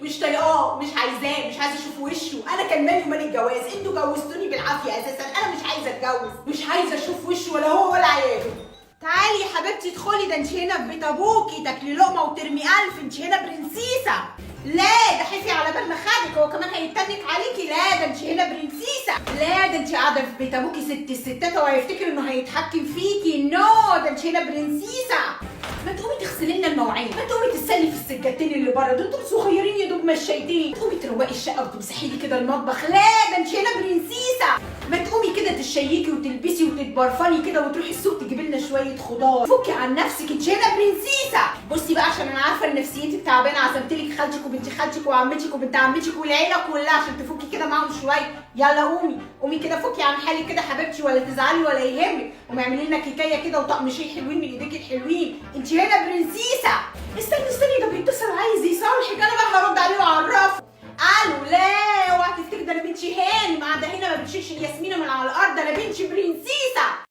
مش طايقاه، مش عايزاه، مش عايزه اشوف وشه. انا كان مالي ومال الجواز؟ انتوا جوزتوني بالعافيه اساسا. انا مش عايزه اتجوز، مش عايزه اشوف وشه ولا هو ولا عياله. تعالي يا حبيبتي ادخلي، ده انت هنا في بيت ابوكي تاكلي لقمه وترمي الف. انت هنا برنسيسه. لا ده حفي على بال ما خدك، هو كمان هيتنك عليكي. لا ده انت هنا برنسيسه. لا ده انت قاعده في بيت ابوكي ست الستات وهيفتكر انه هيتحكم فيكي. نو ده انت هنا برنسيسه. ما تقومي تغسلي لنا المواعين، ما تقومي تسلي في السجادتين اللي بره دول صغيرين يا دوب مشيتين. تقومي تروقي الشقه وتمسحي لي كده المطبخ. لا ده انت هنا برنسيسه. ما تقومي كده تشيكي وتلبسي وتتبرفني كده وتروحي السوق تجيبي لنا شويه خضار. فكي عن نفسك، انت هنا برنسيسه. بصي بقى عشان انا عارفه ان نفسيتك تعبانه، عزمتلك خالتك وبنت خالتك وعمتك وبنت عمتك والعيله كلها عشان تفكي كده معاهم شويه. يلا قومي قومي كده فكي عن حالك كده حبيبتي، ولا تزعلي ولا يهمك. قومي اعملي لنا كيكايه كده وطقم شاي حلوين من ايديك الحلوين. انت هنا برنسيسه. استني ده بيتصل عايز يصالحك. انا بقى هرد عليه واعرفه. الو. لا اوعي تفتكري ده انا بنتي هانم قاعده هنا ما بتشيلش الياسمينه من على الارض. انا بنتي برنسيسه.